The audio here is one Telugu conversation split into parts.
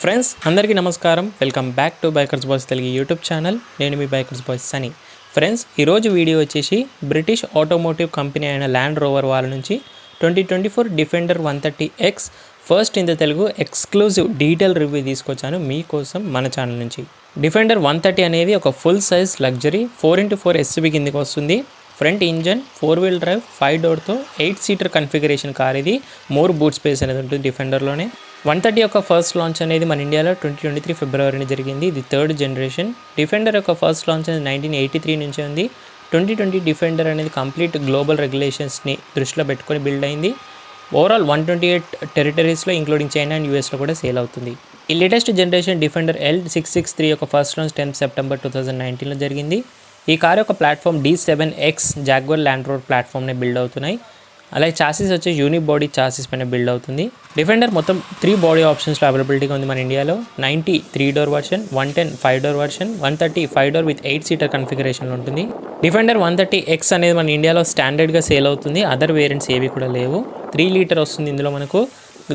ఫ్రెండ్స్ అందరికీ నమస్కారం. Welcome back to bikers boys Telugu YouTube channel. నేను మీ బైకర్స్ బాయ్స్ సనీ. ఫ్రెండ్స్ ఈరోజు వీడియో వచ్చేసి బ్రిటిష్ ఆటోమోటివ్ కంపెనీ అయిన ల్యాండ్ రోవర్ వాళ్ళ నుంచి 2024 defender 130X first in the Telugu exclusive detail review తీసుకొచ్చాను మీకోసం మన ఛానల్ నుంచి. డిఫెండర్ 130 అనేది ఒక full size luxury 4x4 SUV కిందకి వస్తుంది. ఫ్రంట్ ఇంజన్ 4 వీల్ డ్రైవ్ 5 డోర్తో 8 సీటర్ కన్ఫిగరేషన్ కార్. ఇది మోర్ బూట్ స్పేస్ అనేది ఉంటుంది డిఫెండర్లోనే. 130 యొక్క ఫస్ట్ లాంచ్ అనేది మన ఇండియాలో 2023 ఫిబ్రవరిని జరిగింది. ఇది థర్డ్ జనరేషన్. డిఫెండర్ యొక్క ఫస్ట్ లాంచ్ అనేది 1983 నుంచి ఉంది. 2020 డిఫెండర్ అనేది కంప్లీట్ గ్లోబల్ రెగ్యులేషన్స్ని దృష్టిలో పెట్టుకొని బిల్డ్ అయింది. ఓవరాల్ 128 టెరిటరీస్లో ఇంక్లూడింగ్ చైనా అండ్ యూఎస్లో కూడా సేల్ అవుతుంది. ఈ లేటెస్ట్ జనరేషన్ డిఫెండర్ L663 యొక్క ఫస్ట్ లాంచ్ 10 సెప్టెంబర్ 2019లో జరిగింది. ఈ కార్ యొక్క platform D7X Jaguar Land Rover ప్లాట్ఫామ్ని బిల్డ్ అవుతున్నాయి. అలాగే చాసీస్ వచ్చి యూనిక్ బాడీ చాసీస్ పైన బిల్డ్ అవుతుంది. డిఫెండర్ మొత్తం 3 బాడీ ఆప్షన్స్లో అవైలబిలిటీగా ఉంది మన ఇండియాలో. 90 3 door version, 110 5 door version, 130 5 door with 8 seater కన్ఫిగరేషన్లో ఉంటుంది. డిఫెండర్ 130X అనేది మన ఇండియాలో స్టాండర్డ్గా సేల్ అవుతుంది. అదర్ వేరియంట్స్ ఏవి కూడా లేవు. 3 లీటర్ వస్తుంది ఇందులో మనకు.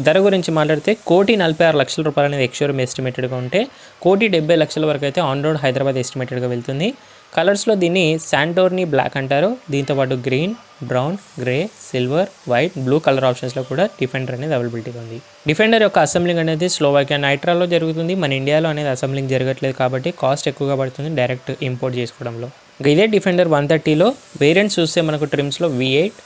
ధర గురించి మాట్లాడితే 1,46,00,000 రూపాయలు అనేది ఎక్స్షోరూమ్ ఎస్టిమేటెడ్గా ఉంటే 1,70,00,000 వరకు అయితే ఆన్ రోడ్ హైదరాబాద్ ఎస్టిమేటెడ్గా వెళ్తుంది. కలర్స్లో దీన్ని శాంటోర్ని బ్లాక్ అంటారు. దీంతోపాటు green, brown, grey, silver, white, blue colour ఆప్షన్స్లో కూడా డిఫెండర్ అనేది అవైలబిలిటీగా ఉంది. డిఫెండర్ యొక్క అసెంబ్లింగ్ అనేది స్లోవాకియా నైట్రాలో జరుగుతుంది. మన ఇండియాలో అనేది అసెంబ్లింగ్ జరగట్లేదు కాబట్టి కాస్ట్ ఎక్కువగా పడుతుంది డైరెక్ట్ ఇంపోర్ట్ చేసుకోవడంలో. ఇదే డిఫెండర్ 130లో వేరియంట్స్ చూస్తే మనకు ట్రిమ్స్లో V8,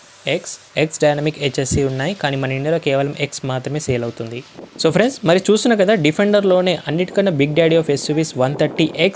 X డైనమిక్ HSC ఉన్నాయి. కానీ మన ఇండియాలో కేవలం X మాత్రమే సేల్ అవుతుంది. సో ఫ్రెండ్స్ మరి చూస్తున్నా కదా డిఫెండర్లోనే అన్నిటికన్నా big daddy of SUVs 130X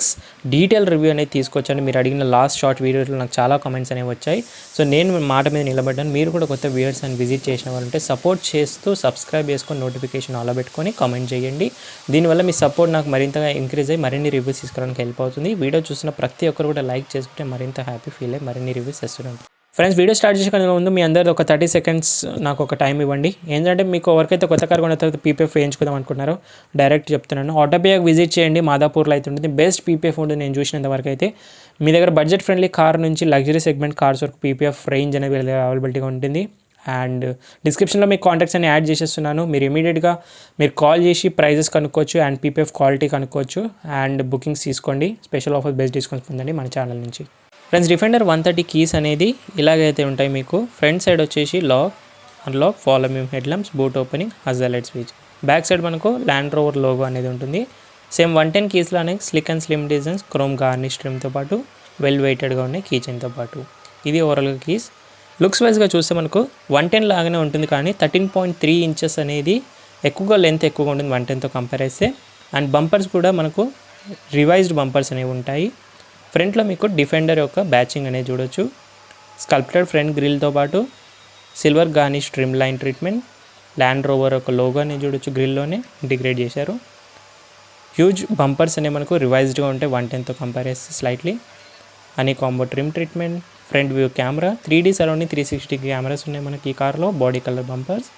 detail review అనేది తీసుకొచ్చాను. మీరు అడిగిన లాస్ట్ షార్ట్ వీడియోలో నాకు చాలా కామెంట్స్ అనేవి వచ్చాయి. సో నేను మాట మీద నిలబడ్డాను. మీరు కూడా కొత్త వ్యూవర్స్ అని విజిట్ చేసిన వాళ్ళు ఉంటే సపోర్ట్ చేస్తూ సబ్స్క్రైబ్ చేసుకొని నోటిఫికేషన్ ఆల్ పెట్టుకొని కామెంట్ చేయండి. దీనివల్ల మీ సపోర్ట్ నాకు మరింతగా ఇంక్రీజ్ అయ్యి మరిన్ని రివ్యూస్ తీసుకోవడానికి హెల్ప్ అవుతుంది. వీడియో చూసిన ప్రతి ఒక్కరు కూడా లైక్ చేసుకుంటే మరింత హ్యాపీ ఫీల్ అయ్యి మరిన్ని రివ్యూస్ చేస్తున్నాను. ఫ్రెండ్స్ వీడియో స్టార్ట్ చేసే ముందు మీ అందరిది ఒక 30 సెకండ్స్ నాకు ఒక టైం ఇవ్వండి. ఏంటంటే మీకు ఎవరికైతే కొత్త కార్ కొన్న తర్వాత PPF వేయించుకుందాం అనుకుంటున్నారో డైరెక్ట్ చెప్తున్నాను. ఆటోబియాకి విజిట్ చేయండి. మాదాపూర్లో అయితే ఉంటుంది. బెస్ట్ PPF ఉంటుంది నేను చూసినంత వరకు అయితే. మీ దగ్గర బడ్జెట్ ఫ్రెండ్లీ కార్ నుంచి లగ్జరీ సెగ్మెంట్ కార్స్ వరకు PPF రేంజ్ అనేది అవైలబిలిటీగా ఉంటుంది. అండ్ డిస్క్రిప్షన్లో మీకు కాంటాక్ట్స్ అని యాడ్ చేసేస్తున్నాను. మీరు ఇమీడియట్గా మీరు కాల్ చేసి ప్రైజెస్ కనుక్కోవచ్చు అండ్ PPF క్వాలిటీ కనుక్కోవచ్చు అండ్ బుకింగ్స్ తీసుకోండి. స్పెషల్ ఆఫర్ బెస్ట్ డిస్కౌంట్స్ పొందండి మన ఛానల్ నుంచి. ఫ్రెండ్స్ డిఫెండర్ 130 కీస్ అనేది ఇలాగైతే ఉంటాయి మీకు. ఫ్రంట్ సైడ్ వచ్చేసి lock, unlock, follow head lamps, boot opening, hazard light switch. Back side మనకు ల్యాండ్ రోవర్ లోగో అనేది ఉంటుంది. సేమ్ 110 కీస్లోనే slick and slim designs, chrome garnish ట్రిమ్తో పాటు వెల్ వెయిటెడ్గా ఉన్నాయి కీ చైన్తో పాటు. ఇది ఓవరాల్గా కీస్. లుక్స్ వైజ్గా చూస్తే మనకు 110 లాగానే ఉంటుంది కానీ 13.3 ఇంచెస్ అనేది ఎక్కువగా లెంత్ ఎక్కువగా ఉంటుంది 110తో కంపేర్ చేస్తే. అండ్ బంపర్స్ కూడా మనకు రివైజ్డ్ బంపర్స్ అనేవి ఉంటాయి. ఫ్రంట్లో మీకు డిఫెండర్ యొక్క బ్యాచింగ్ అనేది చూడొచ్చు. స్కల్ప్టెడ్ ఫ్రంట్ గ్రిల్తో పాటు silver garnish trim line treatment, Land Rover యొక్క లోగో అనేది చూడొచ్చు గ్రిల్లోనే ఇంటిగ్రేట్ చేశారు. హ్యూజ్ బంపర్స్ అనేవి మనకు రివైజ్డ్గా ఉంటాయి 110తో కంపేర్ చేస్తే స్లైట్లీ. అని combo trim treatment, front view camera, 3D surrounding 360 cameras ఉన్నాయి మనకి ఈ కార్లో. Body colour bumpers.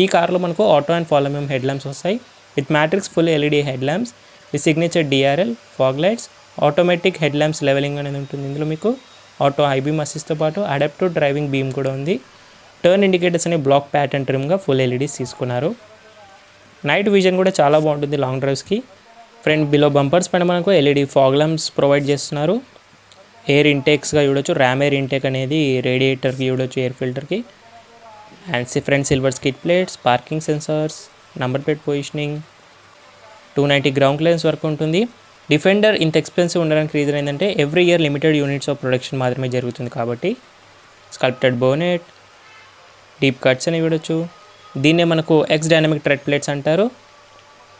ఈ కార్లో మనకు auto and follow head lamps వస్తాయి with matrix full LED head lamps with signature DRL, fog lights, automatic head lamps levelling అనేది ఉంటుంది. ఇందులో మీకు ఆటో హై బీమ్ అసిస్ట్తో పాటు అడాప్టివ్ డ్రైవింగ్ బీమ్ కూడా ఉంది. టర్న్ ఇండికేటర్స్ అనే బ్లాక్ ప్యాటర్న్ ట్రిమ్గా ఫుల్ LEDs తీసుకున్నారు. నైట్ విజన్ కూడా చాలా బాగుంటుంది లాంగ్ డ్రైవ్స్కి. ఫ్రంట్ బిలో బంపర్స్ పైన మనకు LED ఫాగ్ ల్యాంప్స్ ప్రొవైడ్ చేస్తున్నారు. ఎయిర్ ఇంటేక్స్గా చూడొచ్చు. ర్యామ్ ఎయిర్ ఇంటేక్ అనేది రేడియేటర్కి చూడొచ్చు, ఎయిర్ ఫిల్టర్కి. And front silver skid plates, parking sensors, number plate positioning, 290 ground clearance వరకు ఉంటుంది. డిఫెండర్ ఇంత ఎక్స్పెన్సివ్ ఉండడానికి రీజన్ ఏంటంటే every year limited units of production మాత్రమే జరుగుతుంది కాబట్టి. స్కల్ప్టెడ్ బోనెట్, డీప్ కట్స్ అని చూడొచ్చు. దీన్నే మనకు X డైనమిక్ ట్రెడ్ ప్లేట్స్ అంటారు.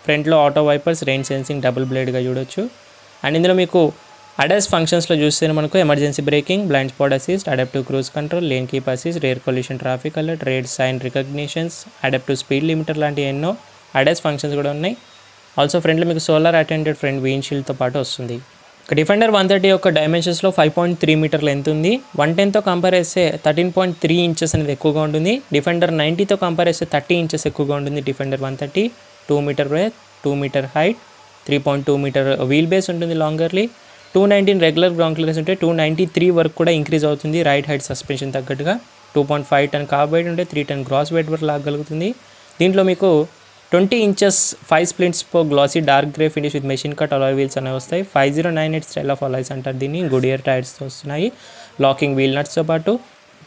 ఫ్రంట్లో auto wipers, rain sensing double బ్లేడ్గా చూడొచ్చు. అండ్ ఇందులో మీకు ADAS ఫంక్షన్స్లో చూస్తే మనకు emergency braking, blind spot assist, adaptive cruise control, lane keep assist, rear pollution traffic alert, road sign recognitions, adaptive speed limiter లాంటి ఎన్నో ADAS ఫంక్షన్స్ కూడా ఉన్నాయి. ఆల్సో ఫ్రంట్లో మీకు సోలార్ అటెండెడ్ ఫ్రంట్ విండ్షీల్డ్తో పాటు వస్తుంది. డిఫెండర్ 130 యొక్క డైమెన్షన్స్లో 5.3 మీటర్ లెంత్ ఉంది. 110తో కంపేర్ చేస్తే 13.3 ఇంచెస్ అనేది ఎక్కువగా ఉంటుంది. డిఫెండర్ 90తో కంపేర్ చేస్తే 30 ఇంచెస్ ఎక్కువగా ఉంటుంది. Defender 130 2 metre breadth, 2 metre height, 3.2 metre wheel base ఉంటుంది లాంగర్లీ. 219 రెగ్యులర్ గ్రౌండ్ క్లియరెన్స్ ఉంటే 293 వరకు కూడా ఇంక్రీజ్ అవుతుంది రైట్ హైట్ సస్పెన్షన్ తగ్గట్టుగా. 2.5 టన్ కార్బైడ్ ఉంటే 3 టన్ గ్రాస్ వెయిట్ వరకు లాగలుగుతుంది. దీంట్లో మీకు 20 ఇంచెస్ 5 స్ప్లింట్స్ పో glossy dark grey finish with machine cut alloy wheels అనేవి వస్తాయి. 5098 స్టైల్ ఆఫ్ అలాయ్స్ అంటారు దీన్ని. గుడియర్ టైర్స్తో వస్తున్నాయి. లాకింగ్ వీల్ నట్స్తో పాటు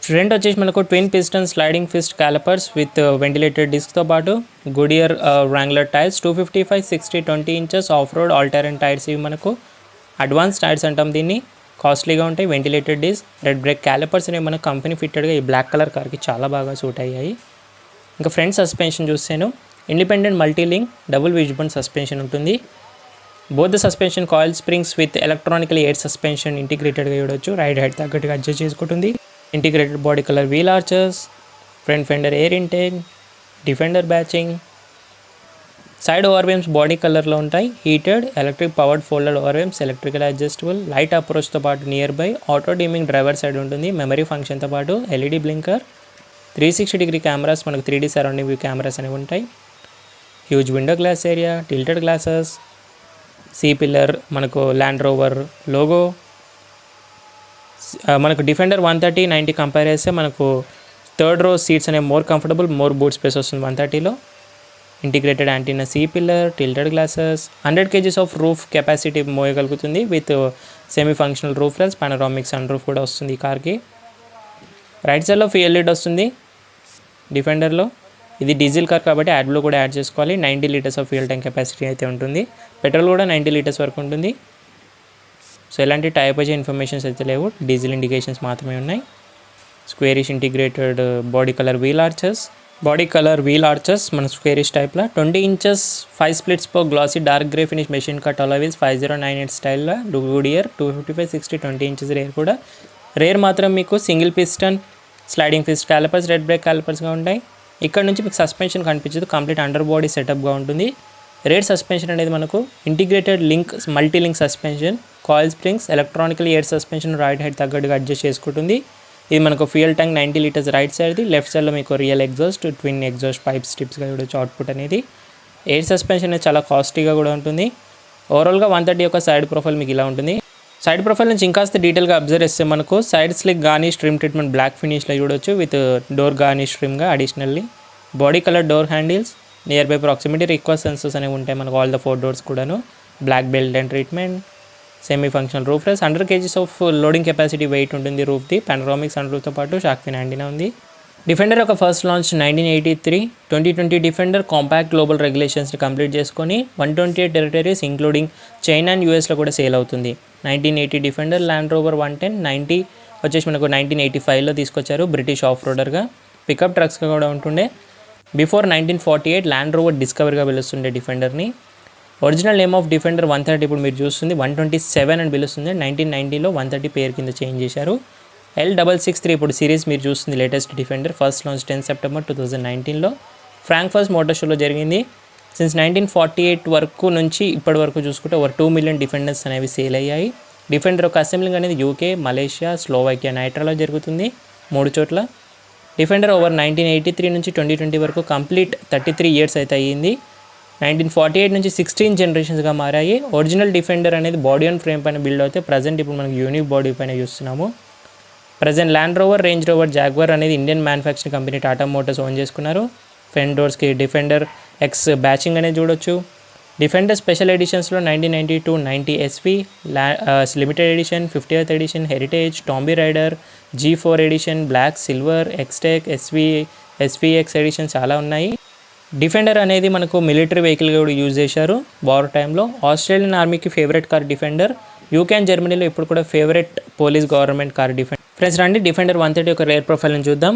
ఫ్రంట్ వచ్చేసి మనకు twin piston sliding fist calipers with ventilated డిస్క్తో పాటు Goodyear Wrangler tyres 255 60 20 inches off road all terrain tyres. ఇవి మనకు అడ్వాన్స్ టైర్స్ అంటాం దీన్ని. కాస్ట్లీగా ఉంటాయి. Ventilated disc, red brake calipers అనేవి మన కంపెనీ ఫిట్టెడ్గా ఈ బ్లాక్ కలర్ కార్కి చాలా బాగా సూట్ అయ్యాయి. ఇంకా ఫ్రంట్ సస్పెన్షన్ చూస్తాను. Independent multilink double wishbone suspension ఉంటుంది. Both the suspension coil springs with electronical air suspension ఇంటిగ్రేటెడ్గా చూడవచ్చు. రైడ్ హైట్ తగ్గట్టుగా అడ్జస్ట్ చేసుకుంటుంది. Integrated body colour wheel archers, front fender air intake, Defender badging. Side ORVMs body కలర్లో ఉంటాయి. Heated electric powered folded ORVMs, electrical adjustable, light అప్రోచ్తో పాటు near by auto dimming driver side ఉంటుంది. మెమరీ ఫంక్షన్తో పాటు ఎల్ఈడి బ్లింకర్, 360 డిగ్రీ కెమెరాస్, మనకు 3D సరౌండింగ్ వ్యూ కెమెరాస్ అనేవి ఉంటాయి. Huge window glass area, tilted glasses, C pillar, మనకు ల్యాండ్ రోవర్ లోగో. మనకు డిఫెండర్ 130-90 కంపేర్ చేస్తే మనకు థర్డ్ రో సీట్స్ అనేవి more comfortable, more boot space వస్తుంది 130లో. Integrated antenna, C pillar, tilted glasses, 100 kgs of roof capacity మోయగలుగుతుంది with semi functional roof lens, panoramic sun roof కూడా వస్తుంది ఈ కార్కి. రైట్ సైడ్లో ఫ్యూయల్ లిడ్ వస్తుంది డిఫెండర్లో. ఇది డీజిల్ కార్ కాబట్టి యాడ్బ్లో కూడా యాడ్ చేసుకోవాలి. 90 litres of fuel tank capacity అయితే ఉంటుంది. పెట్రోల్ కూడా 90 లీటర్స్ వరకు ఉంటుంది. సో ఎలాంటి టైప్ వచ్చే ఇన్ఫర్మేషన్స్ అయితే లేవు, డీజిల్ ఇండికేషన్స్ మాత్రమే ఉన్నాయి. Squarish integrated body colour wheel archers మన స్క్వేరిష్ టైప్లో 20 ఇంచెస్ 5 స్ప్లిట్స్ పో glossy dark grey finish machine cut alloy wheels 5098 స్టైల్లో. గుడియర్ 255 60 20 ఇంచెస్ రేర్ కూడా. రేర్ మాత్రం మీకు single piston sliding fist calipers, red brake క్యాలిపర్స్గా ఉంటాయి. ఇక్కడ నుంచి మీకు సస్పెన్షన్ కనిపించదు, కంప్లీట్ అండర్ బాడీ సెటప్గా ఉంటుంది. రేర్ సస్పెన్షన్ అనేది మనకు integrated multi link suspension, coil springs, electronical air suspension ride height తగ్గట్టుగా అడ్జస్ట్ చేసుకుంటుంది. ఇది మనకు ఫ్యూయల్ ట్యాంక్ 90 లీటర్స్ రైట్ సైడ్ది. లెఫ్ట్ సైడ్లో మీకు real exhaust, twin exhaust pipe స్ట్రిప్స్గా చూడొచ్చు అవుట్పుట్ అనేది. ఎయిర్ సస్పెన్షన్ అనేది చాలా కాస్ట్లీగా కూడా ఉంటుంది. ఓవరాల్గా 130 యొక్క సైడ్ ప్రొఫైల్ మీకు ఇలా ఉంటుంది. సైడ్ ప్రొఫైల్ నుంచి ఇంకాస్త డీటెయిల్గా అబ్జర్వ్ చేస్తే మనకు side slick garnish trim treatment black ఫినిష్లో చూడొచ్చు విత్ డోర్ గార్నిష్ ట్రిమ్గా additionally. Body colour door handles, near by proximity request sensors అనేవి ఉంటాయి మనకు ఆల్ ద 4 డోర్స్ కూడాను. Black belt and treatment, semi functional roof less, 100 kgs of loading capacity weight ఉంటుంది రూఫ్ది. పానరామిక్ సన్ రూఫ్తో పాటు షార్క్ ఫిన్ యాంటీనా ఉంది. డిఫెండర్ ఒక first launch 1983, 2020 Defender compact global రెగ్యులేషన్స్ని కంప్లీట్ చేసుకొని 128 టెరిటరీస్ ఇంక్లూడింగ్ చైనా అండ్ యూఎస్లో కూడా సేల్ అవుతుంది. 1980 డిఫెండర్ ల్యాండ్ రోవర్ 110, 90 వచ్చేసి మనకు 1985లో తీసుకొచ్చారు బ్రిటిష్ ఆఫ్ రోడర్గా. పికప్ ట్రక్స్గా కూడా ఉంటుండే. బిఫోర్ 1948 ల్యాండ్ రోవర్ డిస్కవర్గా పిలుస్తుండే డిఫెండర్ని. ఒరిజినల్ నేమ్ ఆఫ్ డిఫెండర్ 130 ఇప్పుడు మీరు చూస్తుంది 127 అని పిలుస్తుంది. 1990లో 130 పేరు కింద చేంజ్ చేశారు. L663 ఇప్పుడు సిరీస్ మీరు చూస్తుంది latest Defender. First launch 10 September 2019లో ఫ్రాంక్ఫర్ట్ మోటార్ షోలో జరిగింది. సిన్స్ 1948 వరకు నుంచి ఇప్పటి వరకు చూసుకుంటే ఓవర్ 2 మిలియన్ డిఫెండర్స్ అనేవి సేల్ అయ్యాయి. డిఫెండర్ ఒక అసెంబ్లింగ్ అనేది యూకే, మలేషియా, స్లోవాకియా, నైట్రాలో జరుగుతుంది 3 చోట్ల. డిఫెండర్ ఓవర్ 1983 నుంచి 2020 వరకు కంప్లీట్ 33 ఇయర్స్ అయితే అయ్యింది. 1948 నుంచి 16 జనరేషన్స్గా మారాయి. ఒరిజినల్ డిఫెండర్ అనేది బాడీ అండ్ ఫ్రేమ్ పైన బిల్డ్ అవుతే ప్రజెంట్ ఇప్పుడు మనకు యూనిక్ బాడీ పైన చూస్తున్నాము. Present Land Rover, Range Rover, Jaguar అనేది Indian manufacturing company Tata Motors own చేసుకున్నారు. ఫ్రంట్ డోర్స్కి డిఫెండర్ ఎక్స్ బ్యాచింగ్ అనేది చూడొచ్చు. డిఫెండర్ స్పెషల్ ఎడిషన్స్లో 1992 90 SV, limited edition, 50th edition, heritage, Tomb Raider, G4 edition, black, silver, X Tech, SVX edition చాలా ఉన్నాయి. డిఫెండర్ అనేది మనకు మిలిటరీ వెహికల్గా కూడా యూజ్ చేశారు వార్ టైంలో. ఆస్ట్రేలియన్ ఆర్మీకి favourite car Defender. UK and జర్మనీలో ఇప్పుడు కూడా favourite police government car Defender. Friends రండి డిఫెండర్ 130 యొక్క రేర్ ప్రొఫైల్ని చూద్దాం.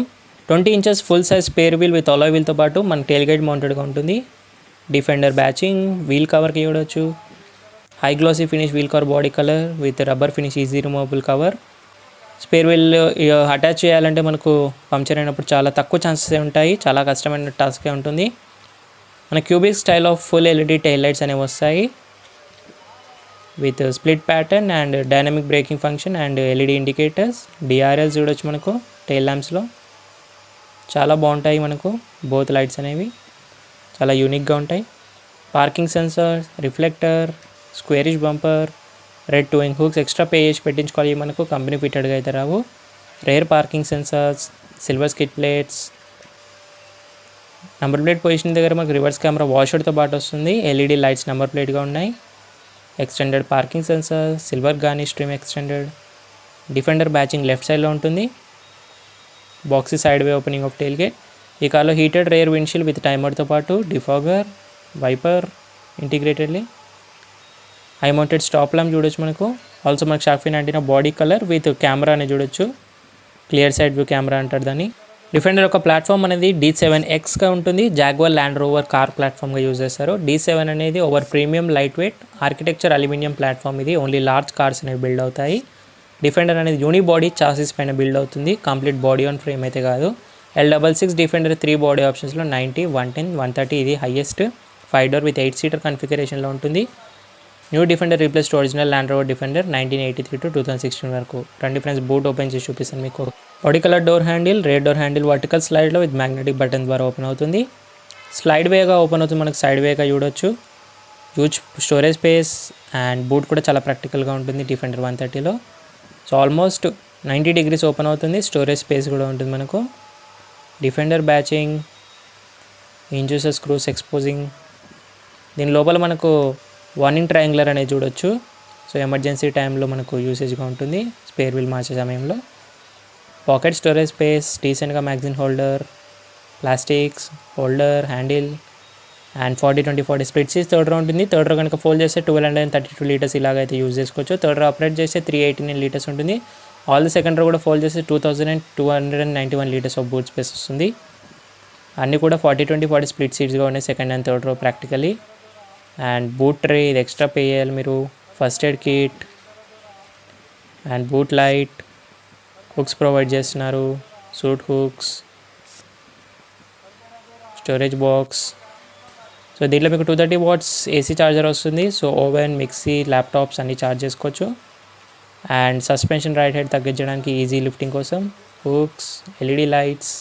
20 inches full size spare wheel with alloy వీల్తో పాటు మన టెయిల్ గైడ్ మౌంటెడ్గా ఉంటుంది. డిఫెండర్ బ్యాచింగ్, వీల్ కవర్కి చూడవచ్చు. High glossy finish wheel cover body colour with rubber finish easy removable cover. Spare wheel attach చేయాలంటే మనకు పంక్చర్ అయినప్పుడు చాలా తక్కువ ఛాన్సెస్ ఉంటాయి, చాలా కష్టమైన టాస్కే ఉంటుంది. మన cubic style of full LED tile lights అనేవి వస్తాయి with split pattern and dynamic breaking function and LED indicators. DRLs చూడొచ్చు మనకు టైల్ ల్యాంప్స్లో, చాలా బాగుంటాయి మనకు బోత్ లైట్స్ అనేవి చాలా యూనిక్గా ఉంటాయి. Parking sensor, reflector, squarish bumper, red towing hooks extra pay చేసి పెట్టించుకోవాలి మనకు, కంపెనీ ఫిట్టెడ్గా అయితే రావు. Rear parking sensors, silver skid plates, number plate position దగ్గర మనకు రివర్స్ కెమెరా వాషర్తో పాటు వస్తుంది. ఎల్ఈడి లైట్స్ నెంబర్ ప్లేట్గా ఉన్నాయి. Extended parking sensor, silver garnish trim extended. Defender badging left సైడ్లో ఉంటుంది. Boxy side way opening of tail gate. ఈ కార్లో హీటెడ్ రేర్ విండ్షీల్డ్ విత్ టైమర్తో పాటు defogger, wiper integratedly. High mounted stop lamp చూడొచ్చు మనకు. ఆల్సో మనకు shark fin antenna body colour with camera అని చూడొచ్చు. క్లియర్ సైడ్ వ్యూ కెమెరా అంటారు దాన్ని. డిఫెండర్ యొక్క ప్లాట్ఫామ్ అనేది D7Xగా ఉంటుంది. జాగ్వార్ ల్యాండ్ రోవర్ కార్ ప్లాట్ఫామ్గా యూజ్ చేస్తారు. D7 అనేది over premium light weight architecture aluminium platform. ఇది ఓన్లీ లార్జ్ కార్స్ అనేవి బిల్డ్ అవుతాయి. డిఫెండర్ అనేది యూని బాడీ చాసిస్ పైన బిల్డ్ అవుతుంది. కంప్లీట్ బాడీ ఆన్ ఫ్రేమ్ అయితే కాదు. L66 డిఫెండర్ 3 బాడీ ఆప్షన్స్లో 90, 110, 130 ఇది హైయెస్ట్. 5 డోర్ విత్ 8 సీటర్ కన్ఫిగరేషన్లో ఉంటుంది. New defender replaced original land rover defender 1983 to 2016 వరకు. రండి ఫ్రెండ్స్ బూట్ ఓపెన్ చేసి చూపిస్తాను మీకు. Body colour door handle, rear door handle vertical స్లైడ్లో విత్ మ్యాగ్నెటిక్ బటన్ ద్వారా ఓపెన్ అవుతుంది. స్లైడ్ వేగా ఓపెన్ అవుతుంది, మనకు సైడ్ వేగా చూడొచ్చు. Huge storage space and boot కూడా చాలా ప్రాక్టికల్గా ఉంటుంది డిఫెండర్ 130లో. సో ఆల్మోస్ట్ 90 degrees ఓపెన్ అవుతుంది. స్టోరేజ్ స్పేస్ కూడా ఉంటుంది మనకు. డిఫెండర్ బ్యాచింగ్, ఇంజూసర్ స్క్రూస్ ఎక్స్పోజింగ్. దీని లోపల మనకు 1 inch ట్రయాంగులర్ అనేది చూడొచ్చు. సో ఎమర్జెన్సీ టైంలో మనకు యూసేజ్గా ఉంటుంది స్పేర్ వీల్ మార్చే సమయంలో. పాకెట్ స్టోరేజ్ స్పేస్, డీసెంట్గా magazine holder, plastics holder, handle and 40-20-40 split seats third row ఉంటుంది. థర్డ్ రో కనుక ఫోల్డ్ చేస్తే 1232 liters ఇలాగైతే యూజ్ చేసుకోవచ్చు. థర్డ్ రో ఆపరేట్ చేస్తే 389 liters ఉంటుంది. ఆల్ ది సెకండ్ రో కూడా ఫోల్డ్ చేస్తే 2291 liters ఆఫ్ బూట్ స్పేస్ వస్తుంది. అన్నీ కూడా 40-20-40 స్ప్లిట్ సీట్స్గా ఉన్నాయి second and third row practically. And boot tray ఇది ఎక్స్ట్రా పే చేయాలి మీరు. First aid kit and boot light, hooks provide చేస్తున్నారు, suit hooks, storage box. So దీంట్లో మీకు 230 watts AC ఛార్జర్ వస్తుంది. సో ఓవెన్, మిక్సీ, ల్యాప్టాప్స్ అన్నీ ఛార్జ్ చేసుకోవచ్చు. అండ్ సస్పెన్షన్ రైట్ హెడ్ తగ్గించడానికి ఈజీ లిఫ్టింగ్ కోసం hooks, LED lights,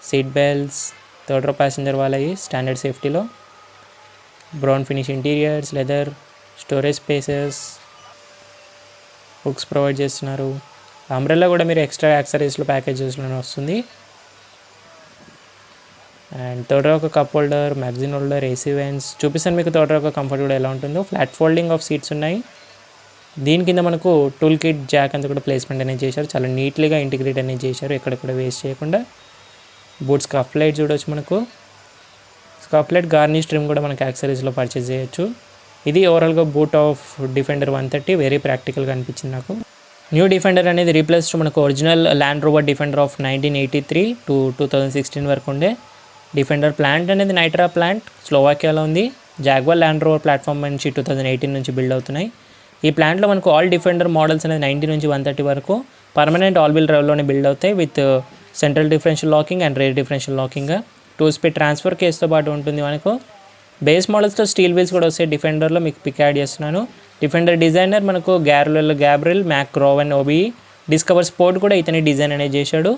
seat belts, third row passenger వాళ్ళవి స్టాండర్డ్ సేఫ్టీలో. Brown finish interiors, leather, storage spaces, hooks provide చేస్తున్నారు. అంబ్రెల్లా కూడా మీరు ఎక్స్ట్రా యాక్సరీస్లో ప్యాకేజెస్లోనే వస్తుంది. అండ్ థర్డ్ రో ఒక cup holder, magazine holder, AC vents చూపిస్తాను మీకు. థర్డ్ రో ఒక కంఫర్ట్ కూడా ఎలా ఉంటుందో. ఫ్లాట్ ఫోల్డింగ్ ఆఫ్ సీట్స్ ఉన్నాయి. దీని కింద మనకు టూల్ కిట్ జాక్ అంతా కూడా ప్లేస్మెంట్ అనేది చేశారు. చాలా నీట్లీగా ఇంటిగ్రేట్ అనేది చేశారు, ఎక్కడ కూడా వేస్ట్ చేయకుండా. బూట్ స్కఫ్ లైట్ చూడవచ్చు మనకు. స్కఫ్ లైట్ గార్నిష్ ట్రిమ్ కూడా మనకు యాక్సరీస్లో పర్చేస్ చేయొచ్చు. ఇది ఓవరాల్గా బూట్ ఆఫ్ డిఫెండర్ 130 వెరీ ప్రాక్టికల్గా అనిపించింది నాకు. న్యూ డిఫెండర్ అనేది రీప్లేస్ మనకు original land rover defender of 1983 to 2016 వరకు ఉండే. డిఫెండర్ ప్లాంట్ అనేది నైట్రా ప్లాంట్ స్లోవాకియాలో ఉంది. జాగ్వార్ ల్యాండ్ రోవర్ ప్లాట్ఫామ్ నుంచి 2018 నుంచి బిల్డ్ అవుతున్నాయి. ఈ ప్లాంట్లో మనకు ఆల్ డిఫెండర్ మోడల్స్ అనేది 90 నుంచి 130 వరకు పర్మనెంట్ ఆల్ వీల్ డ్రైవ్లోనే బిల్డ్ అవుతాయి with central differential locking and rear differential locking. 2 speed transfer కేస్తో పాటు ఉంటుంది మనకు. బేస్ మోడల్స్తో స్టీల్ వీల్స్ కూడా వస్తాయి డిఫెండర్లో. మీకు పిక్ యాడ్ చేస్తున్నాను. డిఫెండర్ డిజైనర్ మనకు గ్యాబ్రియల్ మ్యాక్రోవెన్ ఓబీ. డిస్కవర్ స్పోర్ట్ కూడా ఇతని డిజైన్ అనేది చేశాడు.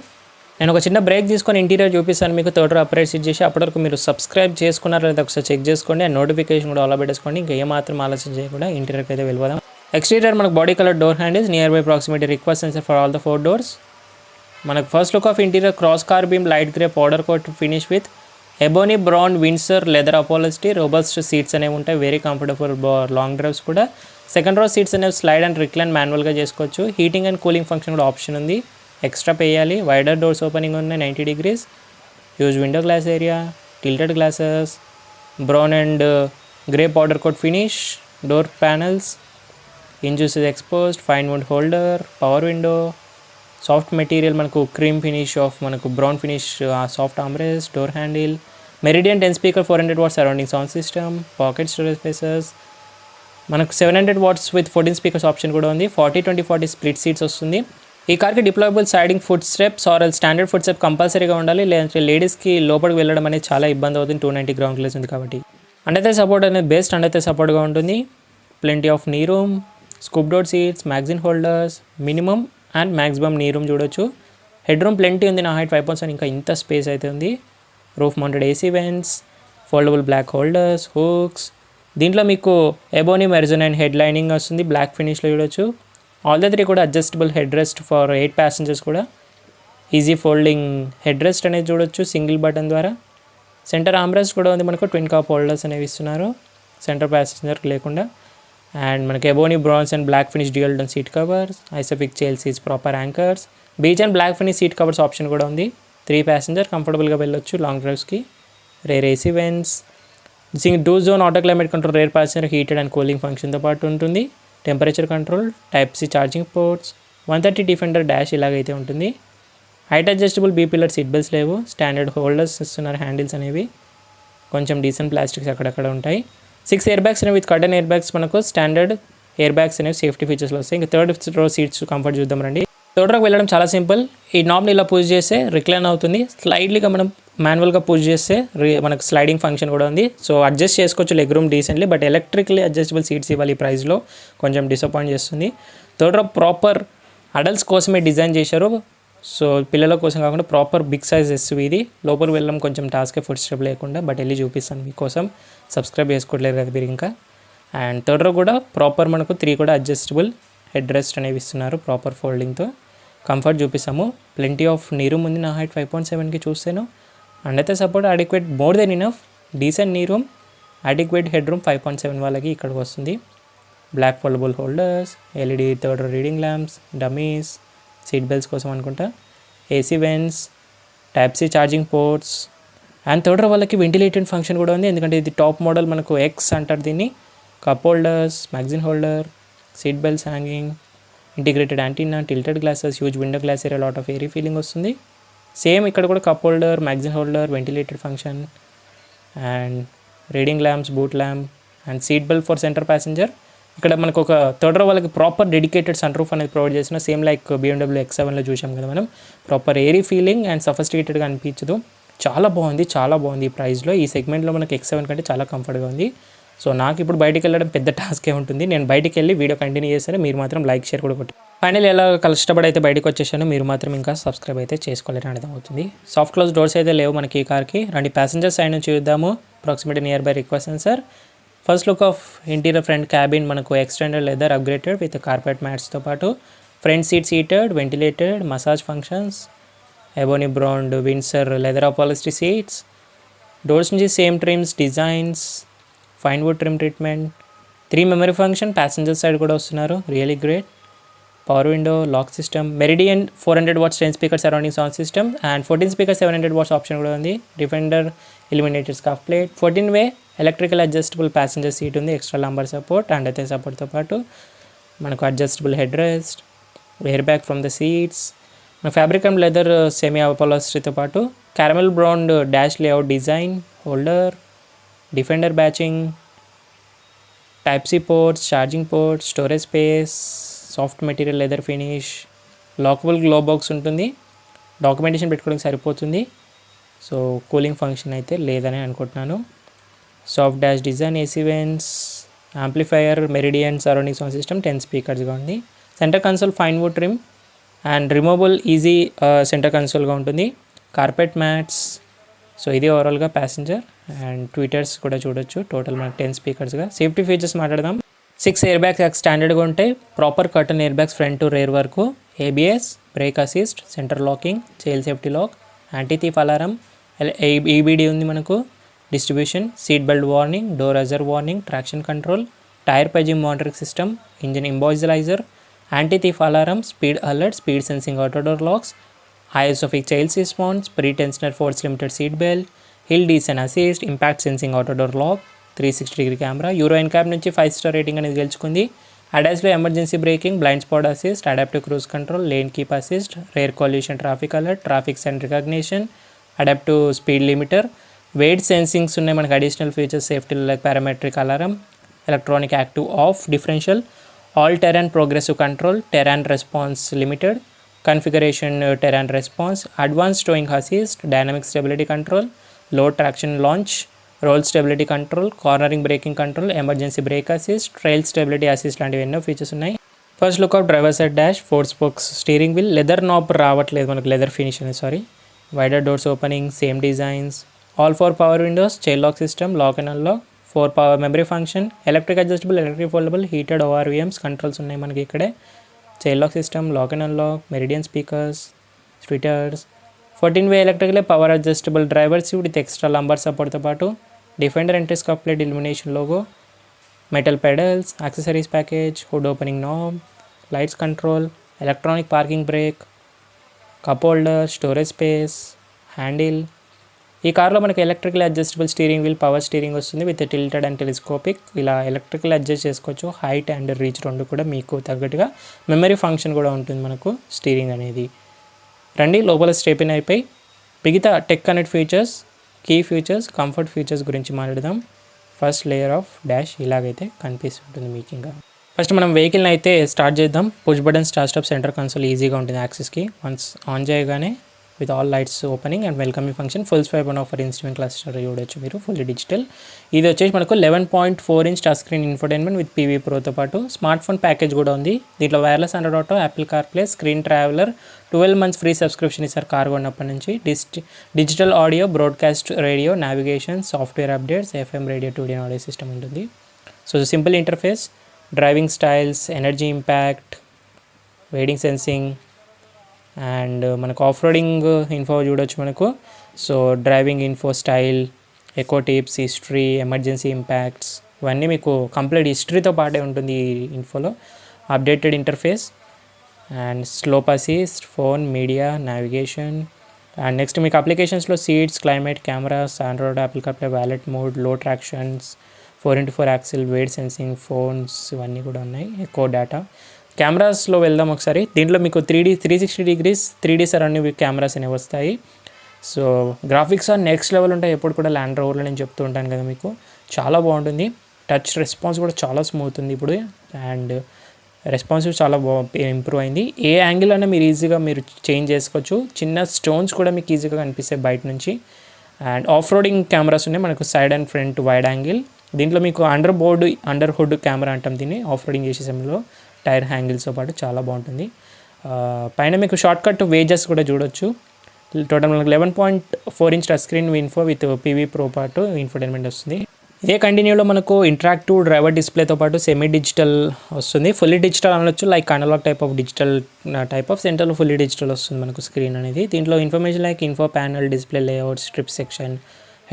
నేను ఒక చిన్న బ్రేక్ తీసుకొని ఇంటీరియర్ చూపిస్తాను మీకు. థర్డ్ రో అప్రైట్ సెట్ చేసి అప్పటివరకు మీరు సబ్స్క్రైబ్ చేసుకున్నారో లేదా ఒకసారి చెక్ చేసుకోండి. అండ్ నోటిఫికేషన్ కూడా అలా పెట్టేసుకోండి. ఇంకా ఏమాత్రం ఆలోచన చేయకుండా ఇంటీరియర్కి అయితే వెళ్ళిపోదాం. ఎక్స్టీరియర్ మనకు body colour door handles, near by proximity request sensor for all the 4 doors. మనకు first look of interior cross car beam light grey powder coat finish with ebony brown Windsor leather upholstery. Robust seats అనేవి ఉంటాయి, వెరీ కంఫర్టబుల్ లాంగ్ డ్రైవ్స్ కూడా. సెకండ్ రో సీట్స్ అనేవి స్లైడ్ అండ్ రిక్లైన్ మాన్యువల్గా చేసుకోవచ్చు. హీటింగ్ అండ్ కూలింగ్ ఫంక్షన్ కూడా ఆప్షన్ ఉంది, ఎక్స్ట్రా పే చేయాలి. వైడర్ డోర్స్ ఓపెనింగ్ ఉన్నాయి 90 degrees. Huge window glass area, tilted glasses, brown and grey powder coat finish, door panels, ఇంజూసెస్ exposed, fine wood holder, power window, soft material మనకు క్రీమ్ ఫినిష్ ఆఫ్ మనకు brown finish soft armrest, door handle, Meridian 10 speaker 400 watts surrounding sound system, pocket storage spaces. మనకు 700 watts విత్ 14 speakers ఆప్షన్ కూడా ఉంది. 40-20-40 స్ప్లిట్ సీట్స్ వస్తుంది. ఈ కార్కి deployable siding foot steps are standard foot step కంపల్సరీగా ఉండాలి, లేదంటే లేడీస్కి లోపలికి వెళ్ళడం అనేది చాలా ఇబ్బంది అవుతుంది. 290 గ్రౌండ్ క్లియరెన్స్ ఉంది కాబట్టి. అండైతే సపోర్ట్ అనేది బెస్ట్ అండైతే సపోర్ట్గా ఉంటుంది. Plenty of knee room, scoop door seats, magazine holders, minimum and maximum knee room చూడొచ్చు. హెడ్ రూమ్ ప్లెంటీ ఉంది. నా హైట్ 5.7 ఇంకా ఇంత స్పేస్ అయితే ఉంది. Roof mounted AC vents, foldable block holders, hooks. దీంట్లో మీకు ఎబోనీ మెరిజోనైన్ హెడ్ లైనింగ్ వస్తుంది, బ్లాక్ ఫినిష్లో చూడొచ్చు. ఆల్ ద 3 కూడా adjustable head rest for 8 passengers కూడా. ఈజీ ఫోల్డింగ్ హెడ్ రెస్ట్ అనేది చూడొచ్చు సింగిల్ బటన్ ద్వారా. సెంటర్ ఆమ్రెస్ట్ కూడా ఉంది మనకు, ట్విన్ కప్ హోల్డర్స్ అనేవి ఇస్తున్నారు సెంటర్ ప్యాసింజర్ లేకుండా. అండ్ మనకి ebony browns and black finish dual tone seat covers, ISOFIX child seats, proper anchors, beige and black finish seat covers option కూడా ఉంది. 3 ప్యాసింజర్ కంఫర్టబుల్గా వెళ్ళొచ్చు లాంగ్ డ్రైవ్స్కి. Rear AC vents, dual zone auto climate control, rear passenger heated and cooling ఫంక్షన్తో పాటు ఉంటుంది. Temperature control, type C charging ports, 130 Defender dash ఇలాగైతే ఉంటుంది. Height adjustable B pillar seat belts లేవు, స్టాండర్డ్ హోల్డర్స్ ఇస్తున్నారు హ్యాండిల్స్ అనేవి, కొంచెం డీసెంట్ ప్లాస్టిక్స్ అక్కడక్కడ ఉంటాయి. 6 ఎయిర్ బ్యాగ్స్ అనేవి విత్ కర్టన్ ఎయిర్ బ్యాగ్స్ మనకు స్టాండర్డ్ ఎయిర్ బ్యాగ్స్ అనేవి సేఫ్టీ ఫీచర్స్లో వస్తాయి. ఇంకా థర్డ్ రో సీట్స్ కంఫర్ట్ చూద్దాం రండి. థర్డ్ రోకి వెళ్ళడం చాలా సింపుల్. ఈ నాబ్ని ఇలా పూజ్ చేస్తే రిక్లైన్ అవుతుంది. స్లైడ్లీగా మనం మాన్యువల్గా పూజ్ చేస్తే మనకు స్లైడింగ్ ఫంక్షన్ కూడా ఉంది. సో అడ్జస్ట్ చేసుకోవచ్చు leg room decently. But electrically adjustable seats ఇవ్వాలి ఈ ప్రైస్లో, కొంచెం డిసప్పాయింట్ చేస్తుంది. థర్డ్ రో ప్రాపర్ అడల్ట్స్ కోసమే డిజైన్ చేశారు. సో పిల్లల కోసం కాకుండా ప్రాపర్ బిగ్ సైజ్ ఎస్యూవీ ఇది. లోపలికి వెళ్ళడం కొంచెం టాస్కే, ఫుడ్ స్టెప్ లేకుండా. బట్ వెళ్ళి చూపిస్తాను మీకోసం, సబ్స్క్రైబ్ చేసుకోవట్లేదు కదా మీరు ఇంకా. అండ్ థర్డ్ రో కూడా ప్రాపర్ మనకు 3 కూడా అడ్జస్టబుల్ హెడ్ రెస్ట్ అనేవి ఇస్తున్నారు ప్రాపర్ ఫోల్డింగ్తో. కంఫర్ట్ చూపిస్తాము. ప్లెంటీ ఆఫ్ నీ రూమ్ ఉంది. నా హైట్ 5.7కి చూస్తాను. అండ్ అయితే support adequate more than enough, decent knee room, adequate head room 5.7 వాళ్ళకి ఇక్కడికి వస్తుంది. Black foldable holders, LED third row reading lamps, dummies, seat belts కోసం అనుకుంటా, AC vents, type C charging ports. And third row వాళ్ళకి వెంటిలేటెడ్ ఫంక్షన్ కూడా ఉంది, ఎందుకంటే ఇది టాప్ మోడల్ మనకు ఎక్స్ అంటారు దీన్ని. Cup holders, magazine holder, seat belts hanging, integrated antenna, tilted glasses, huge window glass area, lot of airy feeling వస్తుంది. సేమ్ ఇక్కడ కూడా cup holder, magazine holder, ventilated function, and reading lamps, boot lamp, and seat belt for centre passenger. ఇక్కడ మనకు ఒక థర్డ్ రో వాళ్ళకి ప్రాపర్ డెడికేటెడ్ సన్ రూఫ్ అనేది ప్రొవైడ్ చేసిన, సేమ్ లైక్ BMW X7లో చూసాం కదా మనం. ప్రాపర్ ఎయిరీ ఫీలింగ్ అండ్ సఫిస్టికేటెడ్గా అనిపించదు. చాలా బాగుంది ఈ ప్రైస్లో. ఈ సెగ్మెంట్లో మనకి X7 కంటే చాలా కంఫర్ట్గా ఉంది. సో నాకు ఇప్పుడు బయటికి వెళ్ళడం పెద్ద టాస్కే ఉంటుంది. నేను బయటికి వెళ్ళి వీడియో కంటిన్యూ చేస్తాను, మీరు మాత్రం లైక్ షేర్ కూడా కొట్టి. ఫైనల్ ఎలా కష్టపడి అయితే బయటకు వచ్చేసాను, మీరు మాత్రం ఇంకా సబ్స్క్రైబ్ అయితే చేసుకోలేరు అనేది అవుతుంది. సాఫ్ట్ క్లోజ్ డోర్స్ అయితే లేవు మనకి ఈ కార్కి. రండి ప్యాసింజర్ సైడ్ నుంచి చూద్దాము. Approximate near by request sensor. First look of interior front cabin మనకు extended leather upgraded with carpet మ్యాట్స్తో పాటు front seats heated, ventilated, massage functions, ebony brown Windsor leather upholstery seats. Doors నుంచి same trims, designs, fine wood trim treatment, 3 memory function. Passenger side కూడా వస్తున్నారు, really great. Power window, lock system, Meridian 400 watts 10 speaker surrounding sound system and 14 speaker 700 watts option కూడా ఉంది. Defender illuminated scuff plate, 14 way electrical adjustable passenger seat ఉంది, ఎక్స్ట్రా లంబర్ సపోర్ట్ అండ్ అయితే సపోర్ట్తో పాటు మనకు adjustable head rest, air bag from the seats, మన ఫ్యాబ్రిక్ అండ్ లెదర్ సెమీ అపాలస్ట్రీతో పాటు caramel brown dash layout design, holder, Defender badging, type C ports, charging ports, storage space, soft material leather finish, lockable glove box ఉంటుంది, డాక్యుమెంటేషన్ పెట్టుకోవడానికి సరిపోతుంది. సో కూలింగ్ ఫంక్షన్ అయితే లేదని అనుకుంటున్నాను. Soft dash design, AC vents, amplifier, Meridian surrounding sound system, 10 స్పీకర్స్గా ఉంది. Centre console fine wood trim and removable easy centre కన్సోల్గా ఉంటుంది. Carpet mats. సో ఇది ఓవరాల్గా ప్యాసింజర్ అండ్ ట్విటర్స్ కూడా చూడొచ్చు. టోటల్ మనకు 10 స్పీకర్స్గా. సేఫ్టీ ఫీచర్స్ మాట్లాడదాం. 6 ఎయిర్ బ్యాగ్స్ స్టాండర్డ్గా ఉంటాయి. Proper curtain air bags front to rear వరకు, ABS, brake assist, centre locking, child safety lock, anti theft alarm, EBD ఉంది మనకు, distribution, seat belt warning, door ajar warning, traction control, tyre పైజింగ్ monitoring system, engine immobiliser, anti theft alarm, speed alert, speed sensing auto door locks, ISOFIC child response, pre-tensioner force limited seat belt, hill descent assist, impact sensing auto door lock, 360-degree camera, Euro NCAP నుంచి 5-star రేటింగ్ అనేది గెలుచుకుంది. ADASలో emergency braking, blind spot assist, adaptive cruise control, lane keep assist, rear collision traffic alert, traffic sign recognition, adaptive speed limiter, weight sensings ఉన్నాయి మనకి. Additional features safety like perimetric alarm, electronic active of differential, all terrain progressive control, terrain response limited, configuration terrain response, advanced towing assist, dynamic stability control, low traction launch, roll stability control, cornering braking control, emergency brake assist, trail stability assist లాంటివి ఎన్నో ఫీచర్స్ ఉన్నాయి. First look out driver side dash, 4 spokes steering wheel, leather knob రావట్లేదు మనకు, లెదర్ ఫినిష్ అనేది sorry. Wider doors opening, same designs, all 4 power windows, child lock system, lock and unlock, 4 power memory function, electric adjustable, electric foldable, heated ORVMs controls ఉన్నాయి మనకి ఇక్కడే. Child lock system, lock and unlock, Meridian speakers, tweeters, 14-way electrical power adjustable driver seat with extra lumbar సపోర్ట్తో పాటు Defender entry scuff plate illumination logo, metal pedals, accessories package, hood opening knob, lights control, electronic parking brake, cup holder, storage space, handle. ఈ కార్లో మనకి electrical adjustable steering wheel, power steering వస్తుంది విత్ టిల్టెడ్ అండ్ టెలిస్కోపిక్. ఇలా ఎలక్ట్రికల్ అడ్జస్ట్ చేసుకోవచ్చు. హైట్ అండ్ రీచ్ రెండు కూడా మీకు తగ్గట్టుగా. మెమరీ ఫంక్షన్ కూడా ఉంటుంది మనకు స్టీరింగ్ అనేది. రండి లోపల స్టెపిన్ అయిపోయి మిగతా tech connect features, key features, comfort features గురించి మాట్లాడదాం. ఫస్ట్ లేయర్ ఆఫ్ డాష్ ఇలాగైతే కనిపిస్తుంటుంది మీకు. ఇంకా ఫస్ట్ మనం వెహికల్ని అయితే స్టార్ట్ చేద్దాం. Push button start stop centre console ఈజీగా ఉంటుంది యాక్సెస్కి. వన్స్ ఆన్ చేయగానే with all lights opening and welcoming function, full swipe on offer instrument cluster చూడొచ్చు మీరు, ఫుల్లీ డిజిటల్. ఇది వచ్చేసి మనకు 11.4 inch touch screen infotainment with Pivi ప్రోతో పాటు స్మార్ట్ ఫోన్ ప్యాకేజ్ కూడా ఉంది. దీంట్లో wireless Android Auto, Apple CarPlay, screen traveller, 12 months free subscription ఇస్తారు కార్ కొన్నప్పటి నుంచి. Digital audio, broadcast radio, navigation, software updates, FM radio, 2D audio system ఉంటుంది. So simple interface, driving styles, energy impact, weighting sensing and మనకు ఆఫ్ రోడింగ్ ఇన్ఫో చూడొచ్చు మనకు. So driving info, style, eco tips, history, emergency impacts, ఇవన్నీ మీకు కంప్లీట్ హిస్టరీతో పాటే ఉంటుంది ఈ ఇన్ఫోలో. Updated interface and slow paces, phone, media, navigation. And next మీకు అప్లికేషన్స్లో seats, climate, cameras, Android, Apple CarPlay, valet mode, low tractions, 4x4 axle, weight sensing, phones ఇవన్నీ కూడా ఉన్నాయి. ఎక్కువ డేటా. కెమెరాస్లో వెళ్దాం ఒకసారి. దీంట్లో మీకు 360 degrees 3D సరౌండింగ్ కెమెరాస్ అనేవి వస్తాయి. So graphics are next level ఉంటాయి ఎప్పుడు కూడా ల్యాండ్ రోవర్లో, నేను చెప్తూ ఉంటాను కదా మీకు. చాలా బాగుంటుంది. టచ్ రెస్పాన్స్ కూడా చాలా స్మూత్ ఉంది ఇప్పుడు. అండ్ రెస్పాన్సివ్ చాలా ఇంప్రూవ్ అయింది. ఏ యాంగిల్ అయినా మీరు ఈజీగా మీరు చేంజ్ చేసుకోవచ్చు. చిన్న స్టోన్స్ కూడా మీకు ఈజీగా కనిపిస్తాయి బయట నుంచి. అండ్ ఆఫ్ రోడింగ్ కెమెరాస్ ఉన్నాయి మనకు, side and front wide angle. దీంట్లో మీకు అండర్ హుడ్ కెమెరా అంటాం దీన్ని. ఆఫ్ రోడింగ్ చేసే సమయంలో టైర్ హ్యాంగిల్స్తో పాటు చాలా బాగుంటుంది. పైన మీకు షార్ట్ కట్ వేజెస్ కూడా చూడొచ్చు. టోటల్ మనకు 11.4 inch touch screen info with Pivi pro పాటు ఇన్ఫోటైన్మెంట్ వస్తుంది. ఇదే కంటిన్యూలో మనకు ఇంటరాక్టివ్ డ్రైవర్ డిస్ప్లేతో పాటు సెమీ డిజిటల్ వస్తుంది. ఫుల్లీ డిజిటల్ అనొచ్చు, లైక్ అనలాగ్ టైప్ ఆఫ్ సెంటర్లో ఫుల్లీ డిజిటల్ వస్తుంది మనకు స్క్రీన్ అనేది. దీంట్లో information like info panel, display layout, strip section,